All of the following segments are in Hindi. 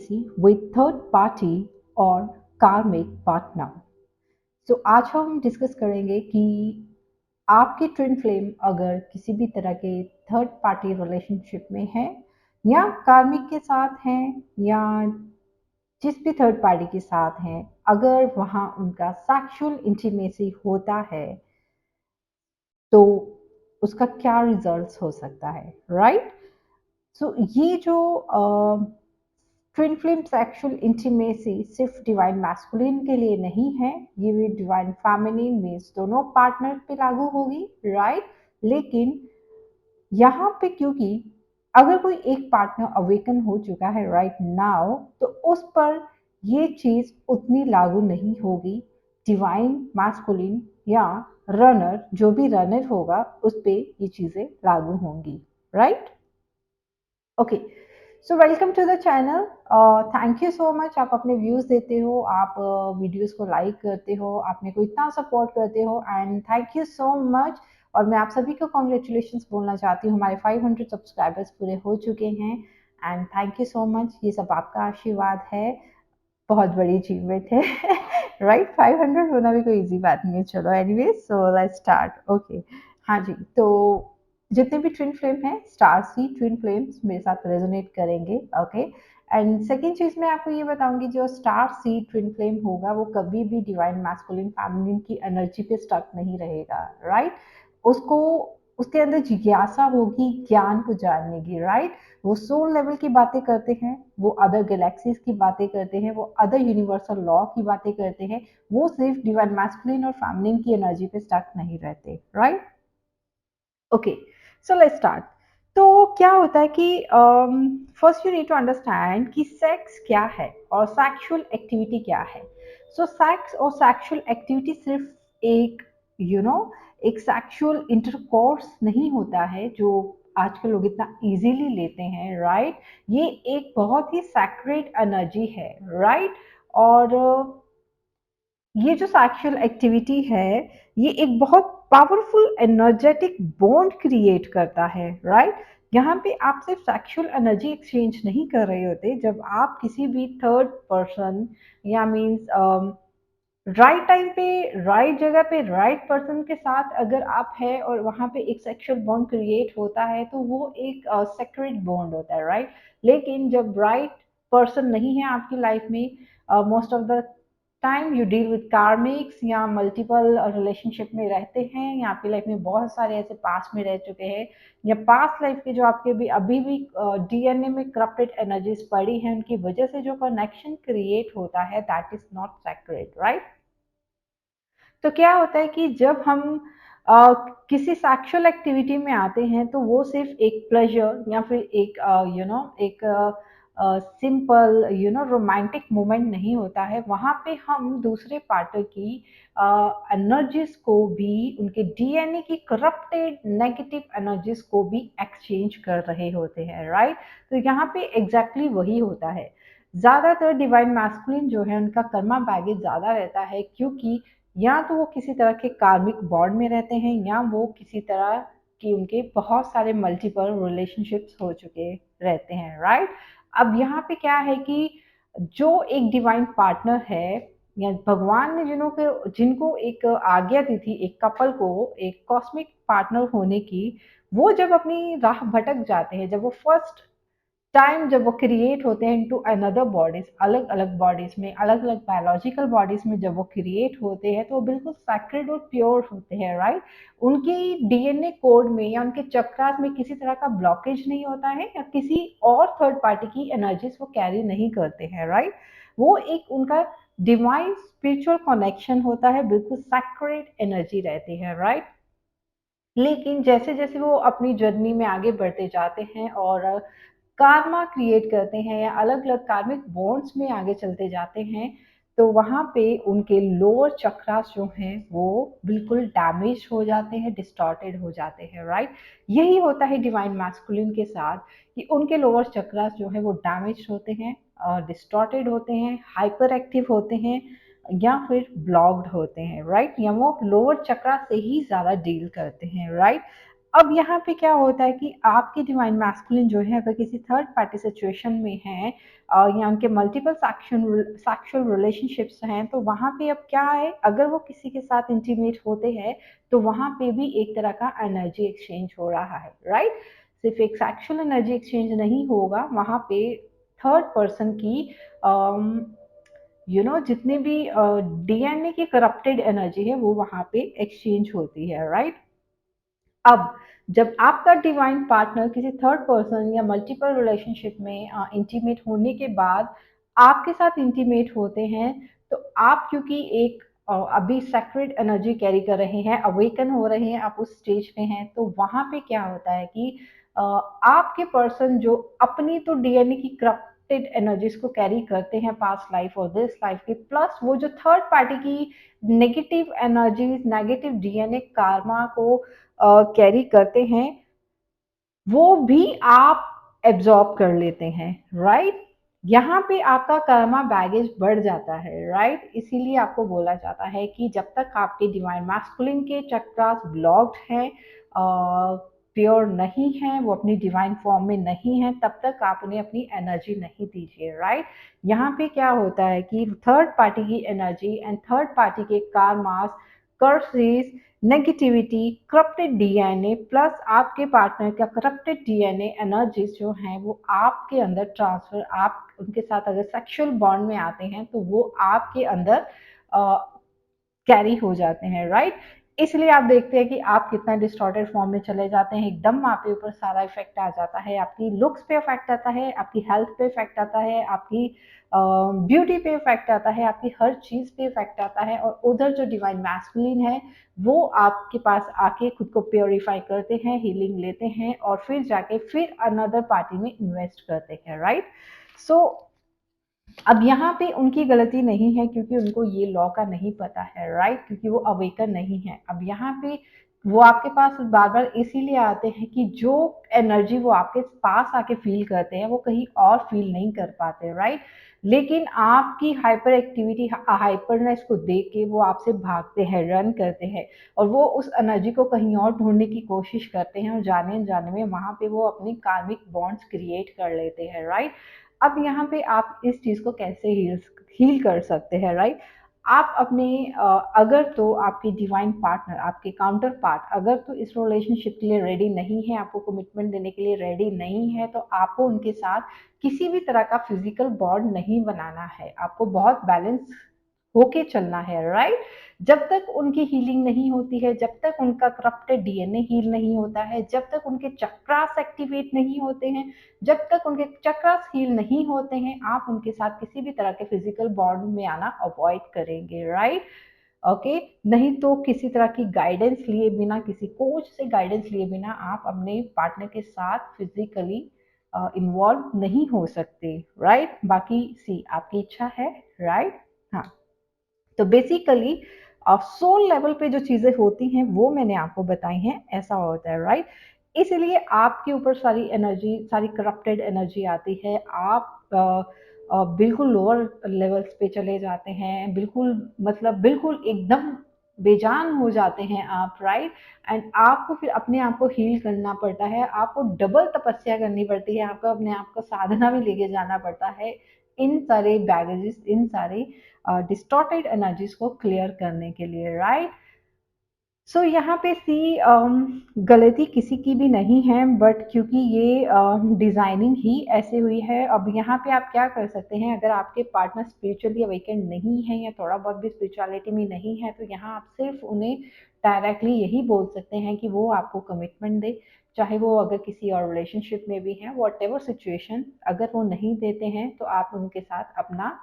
intimacy with third party or karmic partner. So आज हम डिस्कस करेंगे कि आपके ट्विन फ्लेम अगर किसी भी तरह के थर्ड पार्टी रिलेशनशिप में है या कार्मिक के साथ हैं या जिस भी थर्ड पार्टी के साथ हैं, अगर वहाँ उनका सेक्सुअल इंटीमेसी होता है तो उसका क्या रिजल्ट्स हो सकता है, राइट? सो ये जो ट्विन फ्लेम सेक्सुअल इंटीमेसी सिर्फ डिवाइन मैस्कुलिन के लिए नहीं है, ये भी डिवाइन फेमिनिन मीन्स दोनों पार्टनर पे लागू होगी, राइट? लेकिन यहाँ पे क्योंकि अगर कोई एक पार्टनर अवेकन हो चुका है राइट नाउ, तो उस पर ये चीज उतनी लागू नहीं होगी। डिवाइन मैस्कुलिन या रनर, जो भी रनर होगा उस पे ये चीजें लागू होंगी, right? Okay, so welcome to the channel. Thank you so much, आप अपने व्यूज देते हो, आप वीडियोस को लाइक करते हो, आप मेरे को इतना सपोर्ट करते हो and thank you so much. और मैं आप सभी को कॉन्ग्रेचुलेशंस बोलना चाहती हूँ, हमारे 500 सब्सक्राइबर्स पूरे हो चुके हैं and thank you so much. ये सब आपका आशीर्वाद है, बहुत बड़ी अचीवमेंट है राइट? 500 होना भी कोई इजी बात नहीं है। चलो anyway, so let's start. Okay, हाँ जी, तो जितने भी ट्विन फ्लेम हैं, स्टार सी ट्विन फ्लेम्स मेरे साथ रेजोनेट करेंगे। ओके, एंड सेकेंड चीज मैं आपको ये बताऊंगी, जो स्टार सी ट्विन फ्लेम होगा वो कभी भी डिवाइन मैस्कुलिन फेमिनिन की एनर्जी पे स्टक नहीं रहेगा, राइट? उसको, उसके अंदर जिज्ञासा होगी ज्ञान को जानने की, राइट? वो सोल लेवल की बातें करते हैं, वो अदर गैलेक्सीज की बातें करते हैं, वो अदर यूनिवर्सल लॉ की बातें करते हैं, वो सिर्फ डिवाइन मैस्कुलिन और फेमिनिन की एनर्जी पे स्टक नहीं रहते, right? Okay, so let's start. तो क्या होता है कि first you need to understand कि सेक्स क्या है और सेक्सुअल एक्टिविटी क्या है। सो सेक्स और सेक्सुअल एक्टिविटी सिर्फ एक एक सेक्सुअल इंटरकोर्स नहीं होता है जो आजकल लोग इतना इजीली लेते हैं, राइट? ये एक बहुत ही सैक्रेड एनर्जी है, राइट? और ये जो सेक्सुअल एक्टिविटी है, ये एक बहुत पावरफुल एनर्जेटिक बॉन्ड क्रिएट करता है, राइट? यहाँ पे आप सिर्फ सेक्सुअल एनर्जी एक्सचेंज नहीं कर रहे होते, जब आप किसी भी थर्ड पर्सन या मीन्स राइट टाइम पे राइट जगह पे राइट पर्सन के साथ अगर आप है और वहाँ पे एक सेक्सुअल बॉन्ड क्रिएट होता है तो वो एक सेक्रेट बॉन्ड होता है, राइट? लेकिन जब राइट पर्सन नहीं है आपकी लाइफ में, most of the time you deal with karmics या मल्टीपल रिलेशनशिप में रहते हैं, या आपकी लाइफ में बहुत सारे ऐसे पास्ट में रह चुके हैं या पास्ट लाइफ के जो आपके भी अभी भी डीएनए में करप्टेड एनर्जीज पड़ी हैं, उनकी वजह से जो कनेक्शन क्रिएट होता है that is not secret, right? तो क्या होता है कि जब हम किसी सेक्सुअल एक्टिविटी में आते हैं तो वो सिर्फ एक प्लेजर या फिर एक एक सिंपल रोमांटिक मोमेंट नहीं होता है। वहाँ पे हम दूसरे पार्टनर की एनर्जीज को भी, उनके डीएनए की करप्टेड नेगेटिव एनर्जीज को भी एक्सचेंज कर रहे होते हैं, राइट? तो यहाँ पे एग्जैक्टली वही होता है। ज़्यादातर डिवाइन मैस्कुलिन जो है उनका कर्मा बैगेज ज़्यादा रहता है, क्योंकि या तो वो किसी तरह के कार्मिक बॉन्ड में रहते हैं या वो किसी तरह की उनके बहुत सारे मल्टीपल रिलेशनशिप्स हो चुके रहते हैं, राइट? अब यहाँ पे क्या है कि जो एक डिवाइन पार्टनर है या भगवान ने जिनको एक आज्ञा दी थी एक कपल को एक कॉस्मिक पार्टनर होने की, वो जब अपनी राह भटक जाते हैं, जब वो फर्स्ट टाइम जब वो क्रिएट होते हैं इनटू अनदर बॉडीज, अलग अलग बॉडीज में, अलग अलग बायोलॉजिकल बॉडीज में जब वो क्रिएट होते हैं तो वो बिल्कुल सैक्रेड और प्योर होते हैं, राइट? उनकी डीएनए कोड में या उनके चक्रास में किसी तरह का ब्लॉकेज नहीं होता है या किसी और थर्ड पार्टी की एनर्जीज वो कैरी नहीं करते हैं, राइट? वो एक उनका डिवाइन स्पिरिचुअल कनेक्शन होता है, बिल्कुल सैक्रेड एनर्जी रहती है, राइट? लेकिन जैसे जैसे वो अपनी जर्नी में आगे बढ़ते जाते हैं और कार्मा क्रिएट करते हैं या अलग अलग कार्मिक बॉन्ड्स में आगे चलते जाते हैं, तो वहाँ पे उनके लोअर चक्रास जो हैं वो बिल्कुल डैमेज हो जाते हैं, डिस्टॉर्टेड हो जाते हैं, राइट? यही होता है डिवाइन मैस्कुलिन के साथ कि उनके लोअर चक्रास जो है वो डैमेज होते हैं, डिस्टॉर्टेड होते हैं, हाइपर एक्टिव होते हैं या फिर ब्लॉक्ड होते हैं, राइट? या वो लोअर चक्रा से ही ज़्यादा डील करते हैं, राइट? अब यहाँ पे क्या होता है कि आपके डिवाइन मैस्कुलिन जो है अगर किसी थर्ड पार्टी सिचुएशन में है या उनके मल्टीपल सेक्सुअल रिलेशनशिप्स हैं, तो वहाँ पे अब क्या है, अगर वो किसी के साथ इंटीमेट होते हैं तो वहाँ पे भी एक तरह का एनर्जी एक्सचेंज हो रहा है, राइट। सिर्फ एक सेक्सुअल एनर्जी एक्सचेंज नहीं होगा, वहाँ पे थर्ड पर्सन की जितने भी डीएनए की करप्टेड एनर्जी है वो वहाँ पे एक्सचेंज होती है, राइट। अब जब आपका डिवाइन पार्टनर किसी थर्ड पर्सन या मल्टीपल रिलेशनशिप में इंटीमेट होने के बाद आपके साथ इंटीमेट होते हैं, तो आप क्योंकि एक अभी सेक्रेड एनर्जी कैरी कर रहे हैं, अवेकन हो रहे हैं, आप उस स्टेज पे हैं, तो वहां पे क्या होता है कि आपके पर्सन जो अपनी तो डीएनए की करप्टेड एनर्जीज को कैरी करते हैं पास्ट लाइफ और दिस लाइफ की, प्लस वो जो थर्ड पार्टी की negative energies, negative DNA Karma को कैरी करते हैं, वो भी आप एब्जॉर्ब कर लेते हैं, राइट। यहाँ पे आपका कर्मा बैगेज बढ़ जाता है, राइट। इसीलिए आपको बोला जाता है कि जब तक आपके डिवाइन मैस्कुलिन के चक्रास ब्लॉक्ड हैं, प्योर नहीं है, वो अपनी डिवाइन फॉर्म में नहीं है, तब तक आप उन्हें अपनी एनर्जी नहीं दीजिए, राइट। यहाँ पे क्या होता है कि थर्ड पार्टी की एनर्जी एंड थर्ड पार्टी के कार्मास, curses, negativity, corrupted DNA plus आपके पार्टनर का करप्टेड डीएनए एनर्जीज जो हैं वो आपके अंदर ट्रांसफर, आप उनके साथ अगर सेक्सुअल बॉन्ड में आते हैं तो वो आपके अंदर कैरी हो जाते हैं, राइट। इसलिए आप देखते हैं कि आप कितना डिस्टॉर्टेड फॉर्म में चले जाते हैं, एकदम आपके ऊपर सारा इफेक्ट आ जाता है, आपकी लुक्स पे इफेक्ट आता है, आपकी हेल्थ पे इफेक्ट आता है, आपकी ब्यूटी पे इफेक्ट आता है, आपकी हर चीज पे इफेक्ट आता है। और उधर जो डिवाइन मैस्कुलिन है वो आपके पास आके खुद को प्योरीफाई करते हैं, हीलिंग लेते हैं और फिर जाके फिर अनदर पार्टी में इन्वेस्ट करते हैं, राइट। सो अब यहाँ पे उनकी गलती नहीं है क्योंकि उनको ये लॉ का नहीं पता है, राइट, क्योंकि वो अवेकन नहीं है। अब यहाँ पे वो आपके पास बार बार इसीलिए आते हैं कि जो एनर्जी वो आपके पास आके फील करते हैं वो कहीं और फील नहीं कर पाते, राइट। लेकिन आपकी हाइपर एक्टिविटी, हाइपरनेस को देख के वो आपसे भागते हैं, रन करते हैं और वो उस एनर्जी को कहीं और ढूंढने की कोशिश करते हैं और जाने अनजाने में वहां पे वो अपनी कार्मिक बॉन्ड्स क्रिएट कर लेते हैं, राइट। अब यहाँ पे आप इस चीज को कैसे हील कर सकते हैं, राइट। आप अपने अगर तो आपके डिवाइन पार्टनर, आपके काउंटर पार्ट अगर तो इस रिलेशनशिप के लिए रेडी नहीं है, आपको कमिटमेंट देने के लिए रेडी नहीं है, तो आपको उनके साथ किसी भी तरह का फिजिकल बॉन्ड नहीं बनाना है, आपको बहुत बैलेंस होके चलना है, राइट। जब तक उनकी हीलिंग नहीं होती है, जब तक उनका करप्टेड डीएनए हील नहीं होता है, जब तक उनके चक्रास एक्टिवेट नहीं होते हैं, जब तक उनके चक्रास हील नहीं होते हैं, आप उनके साथ किसी भी तरह के फिजिकल बॉन्ड में आना अवॉइड करेंगे, राइट। ओके। नहीं तो किसी तरह की गाइडेंस लिए बिना, किसी कोच से गाइडेंस लिए बिना आप अपने पार्टनर के साथ फिजिकली इन्वॉल्व नहीं हो सकते, राइट। बाकी सी आपकी इच्छा है, राइट। हाँ, तो बेसिकली सोल लेवल पे जो चीजें होती हैं वो मैंने आपको बताई हैं, ऐसा होता है, राइट। इसलिए आपके ऊपर सारी एनर्जी, सारी करप्टेड एनर्जी आती है, आप बिल्कुल लोअर लेवल्स पे चले जाते हैं, बिल्कुल मतलब बिल्कुल एकदम बेजान हो जाते हैं आप, राइट। एंड आपको फिर अपने आप को हील करना पड़ता है, आपको डबल तपस्या करनी पड़ती है, आपको अपने आप को साधना में लेके जाना पड़ता है, इन सारे बैगेजेस, इन सारे डिस्टॉर्टेड एनर्जीज को क्लियर करने के लिए, राइट। सो यहाँ पे सी गलती किसी की भी नहीं है, बट क्योंकि ये डिजाइनिंग ही ऐसे हुई है। अब यहाँ पे आप क्या कर सकते हैं, अगर आपके पार्टनर स्पिरिचुअली अवेकेंड नहीं है या थोड़ा बहुत भी स्पिरिचुअलिटी में नहीं है, तो यहाँ आप सिर्फ उन्हें डायरेक्टली यही बोल सकते हैं कि वो आपको कमिटमेंट दे, चाहे वो अगर किसी और रिलेशनशिप में भी है, वॉट एवर सिचुएशन, अगर वो नहीं देते हैं तो आप उनके साथ अपना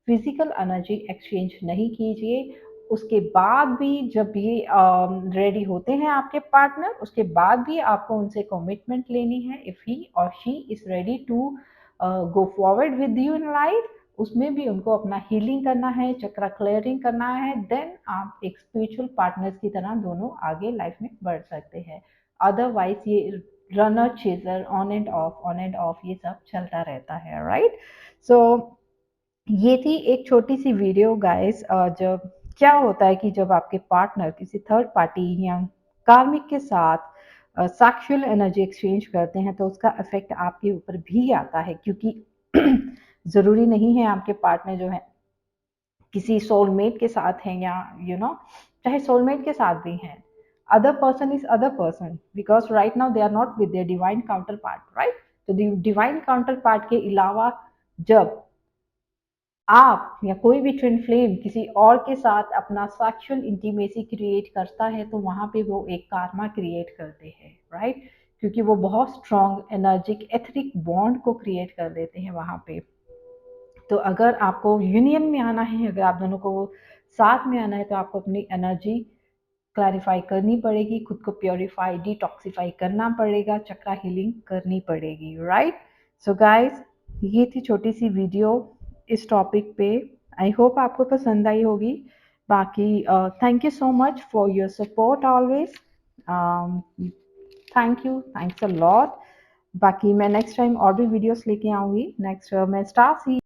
फिजिकल एनर्जी एक्सचेंज नहीं कीजिए। उसके बाद भी जब ये रेडी होते हैं आपके पार्टनर, उसके बाद भी आपको उनसे कमिटमेंट लेनी है, इफ ही और she is ready to go forward with you in life, उसमें भी उनको अपना हीलिंग करना है, चक्रा क्लियरिंग करना है, देन आप एक स्पिरिचुअल पार्टनर्स की तरह दोनों आगे लाइफ में बढ़ सकते हैं। अदरवाइज ये runner chaser, on end of ये सब चलता रहता है, राइट। सो ये थी एक छोटी सी वीडियो गाइस। जब क्या होता है कि जब आपके पार्टनर किसी थर्ड पार्टी या कार्मिक के साथ सेक्सुअल एनर्जी एक्सचेंज करते हैं तो उसका इफेक्ट आपके ऊपर भी आता है, क्योंकि ज़रूरी नहीं है आपके पार्टनर जो है किसी सोलमेट के साथ हैं या चाहे सोलमेट के साथ भी हैं, other person is other person, because right now they are not with their divine counterpart, right? तो डिवाइन काउंटर पार्ट के अलावा जब आप या कोई भी ट्विन फ्लेम किसी और के साथ अपना सेक्सुअल इंटीमेसी क्रिएट करता है तो वहां पे वो एक कार्मा क्रिएट करते हैं, राइट? क्योंकि वो बहुत स्ट्रॉन्ग एनर्जिक एथरिक बॉन्ड को क्रिएट कर देते हैं वहां पे। तो अगर आपको यूनियन में आना है, अगर आप दोनों को साथ में आना है, तो आपको अपनी एनर्जी क्लैरिफाई करनी पड़ेगी, खुद को प्योरीफाई डिटॉक्सिफाई करना पड़ेगा, चक्रा हीलिंग करनी पड़ेगी, राइट? सो गाइस, ये थी छोटी सी वीडियो इस टॉपिक पे। आई होप आपको पसंद आई होगी। बाकी thank you so much for your support always. Thank you, thanks a lot. बाकी मैं नेक्स्ट टाइम और भी वीडियोस लेके आऊँगी। नेक्स्ट मैं स्टार सी